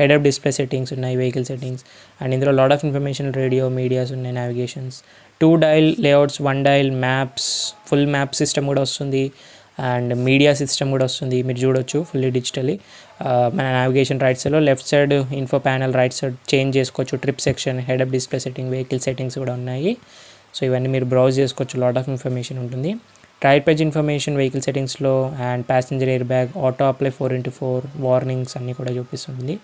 head up display settings ఉన్నాయి, వెహికల్ సెట్టింగ్స్. అండ్ ఇందులో lot of information, radio, medias ఉన్నాయి, navigations, 2 dial layouts, 1 dial maps, full map system కూడా వస్తుంది. అండ్ మీడియా సిస్టమ్ కూడా వస్తుంది, మీరు చూడొచ్చు ఫుల్లీ డిజిటలీ. మన నావిగేషన్ రైట్ సైడ్లో, left side info panel, right side change చేసుకోవచ్చు. Trip section, head up display setting, vehicle settings కూడా ఉన్నాయి. సో ఇవన్నీ మీరు బ్రౌజ్ చేసుకోవచ్చు. లాట్ ఆఫ్ ఇన్ఫర్మేషన్ ఉంటుంది. టైర్ పేజ్ ఇన్ఫర్మేషన్ వెహికల్ సెట్టింగ్స్లో, and passenger air bag, auto apply 4x4, warnings అన్నీ కూడా చూపిస్తుంది.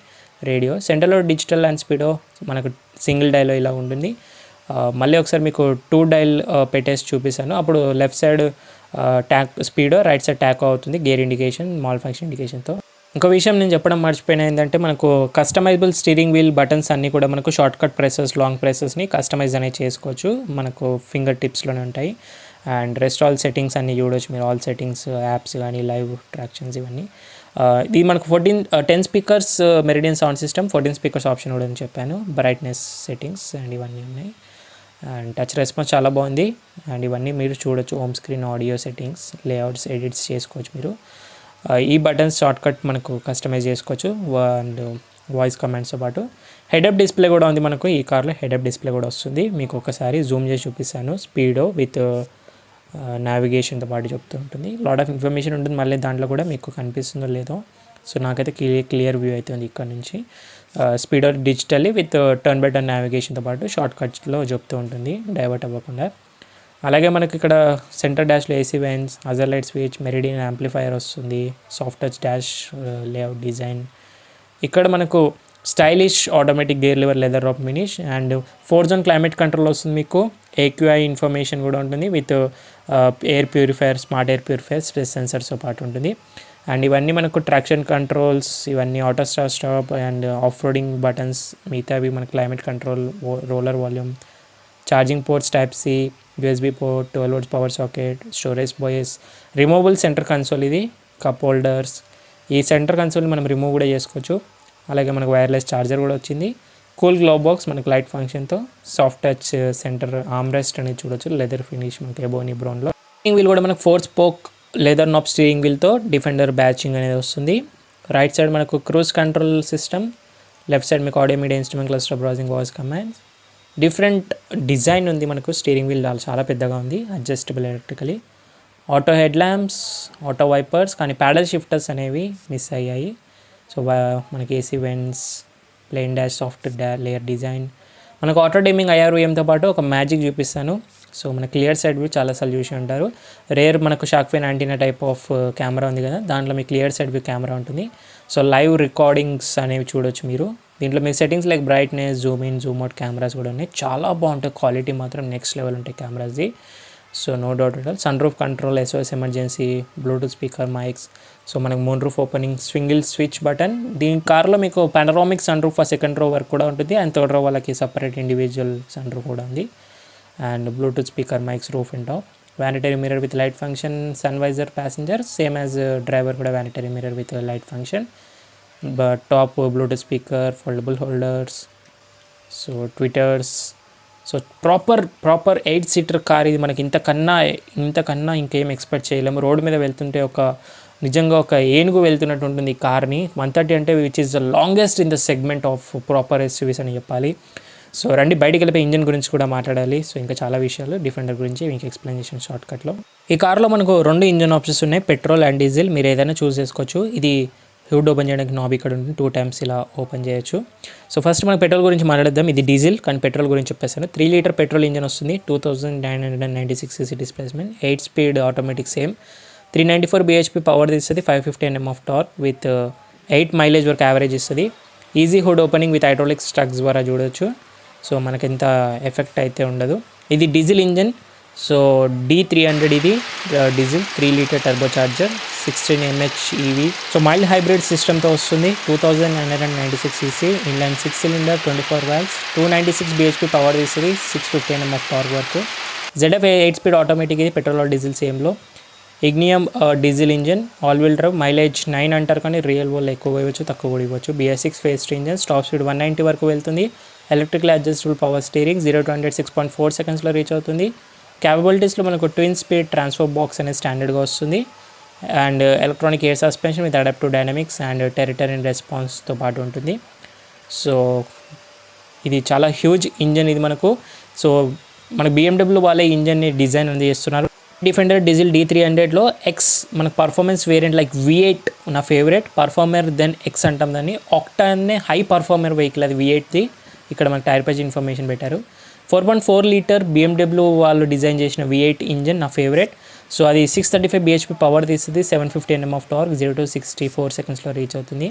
రేడియో సెంటర్లో డిజిటల్ అండ్ స్పీడో మనకు సింగిల్ డైలో ఇలా ఉంటుంది. మళ్ళీ ఒకసారి మీకు 2 dial పెట్టేసి చూపిస్తాను. అప్పుడు లెఫ్ట్ సైడ్ ట్యాక్ స్పీడో, రైట్ సైడ్ ట్యాక్ అవుతుంది, గేర్ ఇండికేషన్, మాల్ ఫంక్షన్ ఇండికేషన్తో. ఇంకో విషయం నేను చెప్పడం మర్చిపోయినా ఏంటంటే మనకు కస్టమైజబుల్ స్టీరింగ్ వీల్ బటన్స్ అన్నీ కూడా మనకు షార్ట్ కట్ ప్రెసెస్, లాంగ్ ప్రెసెస్ని కస్టమైజ్ అనేది చేసుకోవచ్చు. మనకు ఫింగర్ టిప్స్లోనే ఉంటాయి. అండ్ రెస్ట్ ఆల్ సెట్టింగ్స్ అన్నీ చూడవచ్చు మీరు. ఆల్ సెట్టింగ్స్, యాప్స్ కానీ, లైవ్ ట్రాక్షన్స్ ఇవన్నీ. ఇది మనకు 10 speakers meridian sound system, 14 speakers option కూడా అని చెప్పాను. బ్రైట్నెస్ సెట్టింగ్స్ అండ్ ఇవన్నీ ఉన్నాయి. అండ్ టచ్ రెస్పాన్స్ చాలా బాగుంది. అండ్ ఇవన్నీ మీరు చూడొచ్చు. Home screen, audio settings, layouts, edits చేసుకోవచ్చు మీరు. ఈ బటన్స్ షార్ట్ కట్ మనకు కస్టమైజ్ చేసుకోవచ్చు. అండ్ వాయిస్ కమాండ్స్తో పాటు హెడప్ డిస్ప్లే కూడా ఉంది మనకు. ఈ కార్లో హెడప్ డిస్ప్లే కూడా వస్తుంది. మీకు ఒకసారి జూమ్ చేసి చూపిస్తాను. స్పీడో విత్ నావిగేషన్తో పాటు చెప్తూ ఉంటుంది. లాట్ ఆఫ్ ఇన్ఫర్మేషన్ ఉంటుంది. మళ్ళీ దాంట్లో కూడా మీకు కనిపిస్తుందో లేదో. సో నాకైతే క్లియర్ వ్యూ అవుతుంది ఇక్కడ నుంచి. Speedo digitally with turn by turn నావిగేషన్తో పాటు షార్ట్ కట్స్లో చెప్తూ ఉంటుంది, డైవర్ట్ అవ్వకుండా. అలాగే మనకి ఇక్కడ సెంటర్ డాష్లో AC vents, hazard light switch, Meridian amplifier వస్తుంది, soft touch dash layout design. ఇక్కడ మనకు stylish automatic gear lever leather wrap finish and 4 zone climate control వస్తుంది మీకు. AQI ఇన్ఫర్మేషన్ కూడా ఉంటుంది with air purifier, smart air purifier, stress సెన్సర్స్తో పాటు ఉంటుంది. అండ్ ఇవన్నీ మనకు ట్రాక్షన్ కంట్రోల్స్, ఇవన్నీ auto stop and off roading buttons. మిగతావి మన climate control, roller volume, charging ports, type C, USB port, 12 volts power socket, storage bays, removable centre console. ఇది కప్ హోల్డర్స్. ఈ సెంటర్ కన్సోల్ని మనం రిమూవ్ కూడా చేసుకోవచ్చు. అలాగే మనకు వైర్లెస్ ఛార్జర్ కూడా వచ్చింది. కూల్ గ్లో బాక్స్ మనకు లైట్ ఫంక్షన్తో, soft touch centre arm rest అనేది చూడొచ్చు, లెదర్ ఫినిష్ మనకి ఎబోనీ బ్రౌన్లో. వీల్ కూడా మనకు 4 spoke లెదర్ నాబ్ స్టీరింగ్ వీల్తో డిఫెండర్ బ్యాచింగ్ అనేది వస్తుంది. రైట్ సైడ్ మనకు cruise control system, left side మీకు audio media instrument cluster browsing voice commands. Different design ఉంది మనకు. స్టీరింగ్ వీల్ చాలా పెద్దగా ఉంది, adjustable electrically. Auto head lamps, auto wipers, కానీ ప్యాడల్ షిఫ్టర్స్ అనేవి మిస్ అయ్యాయి. సో మనకి AC vents, plain dash soft layer design. మనకు ఆటో డిమ్మింగ్ IRVMతో పాటు ఒక మ్యాజిక్ చూపిస్తాను. సో మన క్లియర్ సైడ్ వ్యూ చాలాసార్లు చూసి ఉంటారు. రేర్ మనకు shark fin antenna type of camera ఉంది కదా, దాంట్లో మీ క్లియర్ సైడ్ వ్యూ కెమెరా ఉంటుంది. సో లైవ్ రికార్డింగ్స్ అనేవి చూడొచ్చు మీరు. దీంట్లో మీకు settings like brightness, zoom in, zoom out cameras కూడా ఉన్నాయి. చాలా బాగుంటాయి, క్వాలిటీ మాత్రం నెక్స్ట్ లెవెల్ ఉంటాయి కెమెరాస్ది. So no doubt at all. Sun roof control, SOS emergency, Bluetooth speaker, mics. So మనకు moon roof opening, single switch button. దీని కార్లో మీకు panoramic sun roof second row వరకు కూడా ఉంటుంది, అండ్ థర్డ్ రో వాళ్ళకి సపరేట్ ఇండివిజువల్ సన్ రూఫ్ కూడా ఉంది. And Bluetooth speaker, mics, roof and top. Vanity mirror with light function, sun visor passenger, same as driver కూడా vanity mirror with light function. But top Bluetooth speaker, foldable holders, so tweeters. So proper 8 seater car ఇది. మనకి ఇంతకన్నా ఇంకేం ఎక్స్పెక్ట్ చేయలేము. రోడ్డు మీద వెళ్తుంటే నిజంగా ఒక ఏనుగు వెళ్తున్నట్టు ఉంటుంది ఈ కార్ని. 130 అంటే which is the longest in the segment of proper SUVs అని చెప్పాలి. సో రండి బయటికి వెళ్ళిపోయి ఇంజిన్ గురించి కూడా మాట్లాడాలి. సో ఇంకా చాలా విషయాలు డిఫెండర్ గురించి మీకు ఎక్స్ప్లెయిన్ చేసిన షార్ట్కట్లో. ఈ కార్లో మనకు 2 ఇంజిన్ ఆప్షన్స్ ఉన్నాయి, పెట్రోల్ అండ్ డీజిల్. మీరు ఏదైనా చూస్ చేసుకోవచ్చు. ఇది హుడ్ ఓపెన్ చేయడానికి నాబ్ ఇక్కడ ఉంటుంది, 2 టైమ్స్ ఇలా ఓపెన్ చేయొచ్చు. సో ఫస్ట్ మనం పెట్రోల్ గురించి మాట్లాడదాం. ఇది డీజిల్, కానీ పెట్రోల్ గురించి చెప్పేస్తాను. 3 లీటర్ పెట్రోల్ ఇంజిన్ వస్తుంది, 2996 cc displacement, 8 speed automatic same, 394 bhp power ఇస్తుంది, 550 Nm of torque with 8 mileage వరకు యావరేజ్ ఇస్తుంది. Easy hood opening with hydraulic struts ద్వారా చూడొచ్చు. సో మనకి ఎంత ఎఫెక్ట్ అయితే ఉండదు. ఇది డీజిల్ ఇంజన్. సో D300 ఇది diesel, 3 litre turbo charger, 16 mAh EV. So mild hybrid సిస్టమ్తో వస్తుంది, 2996 cc, inline 6 cylinder, 24 valves, 296 bhp power ఇస్తుంది, 650 Nm ఆఫ్ టార్క్ వరకు. ZF 8 స్పీడ్ ఆటోమేటిక్, ఇది పెట్రోల్ డీజిల్ సేమ్లో. ఇగ్నియం diesel engine, all wheel drive, mileage 9 అంటారు కానీ రియల్ వల్ల ఎక్కువ ఇవ్వచ్చు, తక్కువ కూడా ఇవ్వచ్చు. BS6 face 3 engine, top speed 190 వరకు వెళ్తుంది. Electrical adjustable power steering, 0 to 100 6.4 సెకండ్స్లో రీచ్ అవుతుంది. క్యాపబిలిటీస్లో మనకు ట్విన్ స్పీడ్ ట్రాన్స్ఫర్ బాక్స్ అనేది స్టాండర్డ్గా వస్తుంది. And electronic air suspension with adaptive dynamics and terrain రెస్పాన్స్తో పాటు ఉంటుంది. సో ఇది చాలా హ్యూజ్ ఇంజన్ ఇది మనకు. సో మన BMW వాళ్ళే ఇంజన్ని డిజైన్ అనేది చేస్తున్నారు. డిఫెండర్ డీజిల్ D300లో మనకు పర్ఫార్మెన్స్ వేరియంట్ లైక్ V8 నా ఫేవరెట్, పర్ఫార్మర్ దెన్ X అంటాం దాన్ని. ఆక్టానే హై పర్ఫార్మర్ వెహికల్ అది V8ది. ఇక్కడ మనకు టైర్ పేజ్ ఇన్ఫర్మేషన్ పెట్టారు. 4.4 లీటర్ BMW వాళ్ళు డిజైన్ చేసిన V8 ఇంజన్ నా ఫేవరెట్. సో అది 635 bhp పవర్ తీస్తుంది, 750 Nm ఆఫ్ టార్క్, 0 to 64 సెకండ్స్లో రీచ్ అవుతుంది.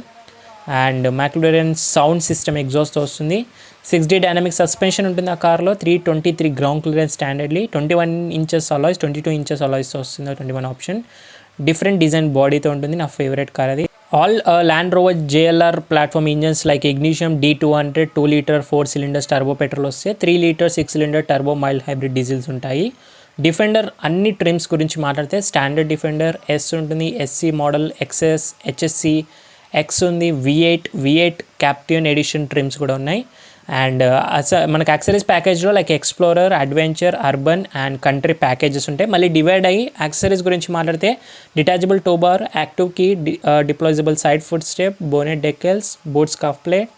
And McLaren sound system exhaust వస్తుంది. 6D డైనమిక్ సస్పెన్షన్ ఉంటుంది ఆ కార్లో. 323 ground clearance standardly, 21 inches alloys, 22 inches alloys వస్తుంది, 21 ఆప్షన్. డిఫరెంట్ డిజైన్ బాడీతో ఉంటుంది, నా ఫేవరెట్ కార్ అది. All Land Rover JLR platform engines like Ingenium D200 2 litre 4 cylinders turbo petrol వస్తే, 3 litre 6 cylinder turbo mild hybrid diesels ఉంటాయి. డిఫెండర్ అన్ని ట్రిమ్స్ గురించి మాట్లాడితే స్టాండర్డ్ డిఫెండర్ S ఉంటుంది, SC model, XS, HSC, X ఉంది, V8 క్యాప్టియన్ ఎడిషన్ ట్రిమ్స్ కూడా ఉన్నాయి. అండ్ మనకు యాక్సరీస్ ప్యాకేజ్లో like explorer, adventure, urban and country packages ఉంటాయి. మళ్ళీ డివైడ్ అయ్యి యాక్సరీస్ గురించి మాట్లాడితే detachable tow bar, active key, deployable side foot step, bonnet decals, boot scuff plate,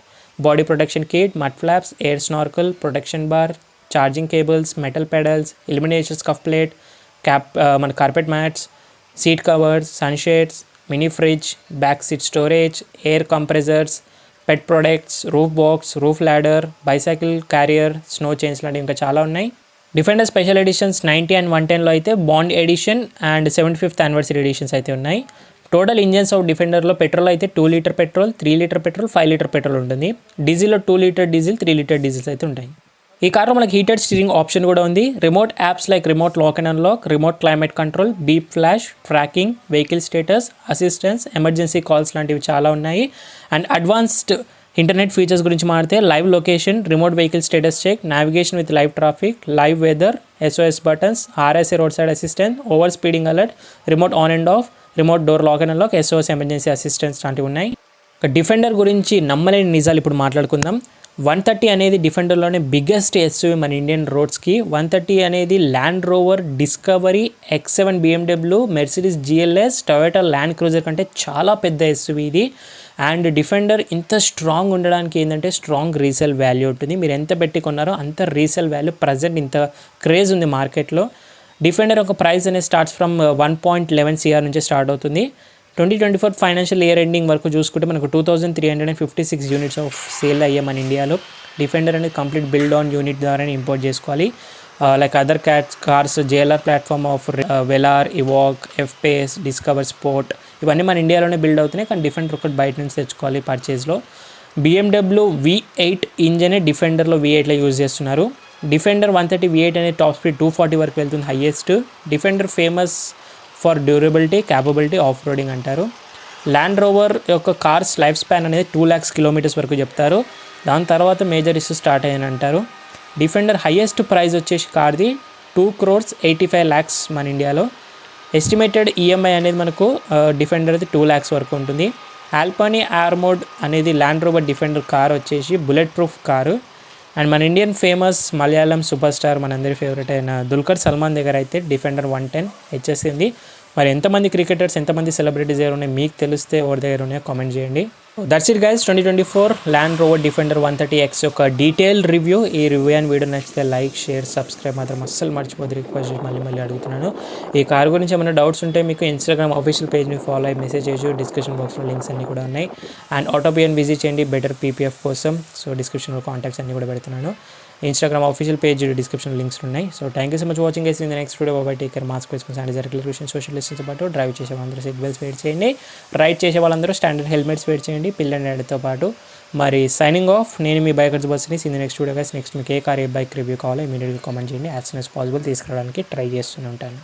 body protection kit, mud flaps, air snorkel, protection bar, charging cables, metal pedals, illumination scuff plate, మన carpet mats, seat covers, sunshades, mini fridge, back seat storage, air compressors, pet products, roof box, roof ladder, bicycle carrier, snow chains లాంటివి ఇంకా చాలా ఉన్నాయి. డిఫెండర్ స్పెషల్ ఎడిషన్స్ 90 and 110లో అయితే Bond edition and 75th anniversary editions అయితే ఉన్నాయి. టోటల్ ఇంజన్స్ ఆఫ్ డిఫెండర్లో పెట్రోల్ అయితే 2 litre petrol, 3 litre petrol, 5 litre petrol ఉంటుంది. డీజిల్లో 2 లీటర్ డీజిల్, 3 లీటర్ డీజిల్స్ అయితే ఉంటాయి. ఈ కార్లో మనకి హీటెడ్ స్టీరింగ్ ఆప్షన్ కూడా ఉంది. Remote apps like remote lock and unlock, remote climate control, beep flash, tracking, vehicle status, assistance, emergency calls లాంటివి చాలా ఉన్నాయి. అండ్ అడ్వాన్స్డ్ ఇంటర్నెట్ ఫీచర్స్ గురించి మాట్లాడితే live location, remote vehicle status check, navigation with live traffic, live weather, SOS buttons, RSA roadside assistance, over speeding alert, remote on and off, remote door lock and unlock, SOS emergency assistance లాంటివి ఉన్నాయి. డిఫెండర్ గురించి నమ్మలేని నిజాలు ఇప్పుడు మాట్లాడుకుందాం. 130 అనేది డిఫెండర్లోనే బిగ్గెస్ట్ ఎస్యూవీ మన ఇండియన్ రోడ్స్కి. 130 అనేది land rover, discovery, X7 BMW, Mercedes GLS, Toyota land cruiser కంటే చాలా పెద్ద ఎస్యూవీ ఇది. అండ్ డిఫెండర్ ఇంత స్ట్రాంగ్ ఉండడానికి ఏంటంటే స్ట్రాంగ్ రీసేల్ వాల్యూ ఉంటుంది. మీరు ఎంత పెట్టి కొన్నారో అంత రీసేల్ వాల్యూ. ప్రజెంట్ ఇంత క్రేజ్ ఉంది మార్కెట్లో. డిఫెండర్ ఒక ప్రైస్ అనేది స్టార్ట్స్ ఫ్రమ్ 1.11 CR నుంచి స్టార్ట్ అవుతుంది. 2024 ఫైనాన్షియల్ ఇయర్ ఎండింగ్ వరకు చూసుకుంటే మనకు 2356 యూనిట్స్ ఆఫ్ సేల్ అయ్యాయి మన ఇండియాలో. డిఫెండర్ అనేది కంప్లీట్ బిల్డ్ ఆన్ యూనిట్ ద్వారానే ఇంపోర్ట్ చేసుకోవాలి. Like other cars JLR platform of Velar, Evoque, FPace, Discover sport ఇవన్నీ మన ఇండియాలోనే బిల్డ్ అవుతున్నాయి. కానీ డిఫెండర్ ఒకటి బయట నుంచి తెచ్చుకోవాలి పర్చేజ్లో. BMW V8 ఇంజనే డిఫెండర్లో V8లో యూజ్ చేస్తున్నారు. డిఫెండర్ 130 V8 అనేది టాప్ స్పీడ్ 240 వరకు వెళ్తుంది highest. Defender famous for durability, capability, off roading అంటారు. ల్యాండ్ రోవర్ యొక్క కార్స్ లైఫ్ స్పాన్ అనేది 2 lakhs kilometers వరకు చెప్తారు. దాని తర్వాత మేజర్ ఇష్యూ స్టార్ట్ అయ్యాని అంటారు. డిఫెండర్ హైయెస్ట్ ప్రైస్ వచ్చేసి కార్ది 2,85 lakhs మన ఇండియాలో. ఎస్టిమేటెడ్ EMI అనేది మనకు డిఫెండర్ అది 2 lakhs వరకు ఉంటుంది. ఆల్పనీ ఆర్మోర్డ్ అనేది ల్యాండ్ రోవర్ డిఫెండర్ కార్ వచ్చేసి బుల్లెట్ ప్రూఫ్ కారు. అండ్ మన Indian famous Malayalam super star మనందరి ఫేవరెట్ అయిన దుల్కర్ సల్మాన్ దగ్గర అయితే డిఫెండర్ 110 HS ఉంది. మరి ఎంతమంది క్రికెటర్స్, ఎంతమంది సెలబ్రిటీస్ దగ్గర ఉన్నాయి మీకు తెలిస్తే ఎవరి దగ్గర ఉన్నాయో కామెంట్ చేయండి. That's it guys, 2024 land rover defender 130X యొక్క డీటెయిల్ రివ్యూ. ఈ రివ్యూ అండ్ వీడియో నచ్చితే లైక్, షేర్, సబ్స్క్రైబ్ మాత్రం అస్సలు మర్చిపోద్దు. రిక్వెస్ట్ మళ్ళీ అడుగుతున్నాను. ఈ కార్ గురించి ఏమైనా డౌట్స్ ఉంటే మీకు ఇన్స్టాగ్రామ్ ఆఫీషియల్ పేజ్ని ఫాలో అయ్యి మెసేజ్ చేయొచ్చు. డిస్క్రిప్షన్ బాక్స్లో లింక్స్ అన్నీ కూడా ఉన్నాయి. అండ్ ఆటోబియన్ విజిట్ చేయండి బెటర్ PPF కోసం. సో డిస్క్రిప్షన్లో కాంటాక్ట్స్ అన్నీ కూడా పెడుతున్నాను. Instagram official page description links ఉన్నాయి. So thank you so much watching guys. In the next video bye take care. Mask వేసుకుని శానిటైజర్, రెగ్యులేషన్, సోషల్ డిస్టెన్స్తో పాటు డ్రైవ్ చేసే వాళ్ళందరూ సీట్ బెల్ట్స్ వేర్ చేయండి. రైడ్ చేసే వాళ్ళందరూ స్టాండర్డ్ హెల్మెట్స్ వేర్ చేయండి పిల్లల డాడీతో పాటు. మరి సైనింగ్ ఆఫ్, నేను మీ బైకర్స్ బస్ని. In the next video guys. Next మీకు ఏ కార్, ఏ బైక్ రివ్యూ కావాలో ఇమీడియట్గా కామెంట్ చేయండి. యాజ్ సూన్ యాజ్ పాసిబుల్ తీసుకురావడానికి ట్రై చేస్తూనే ఉంటాను.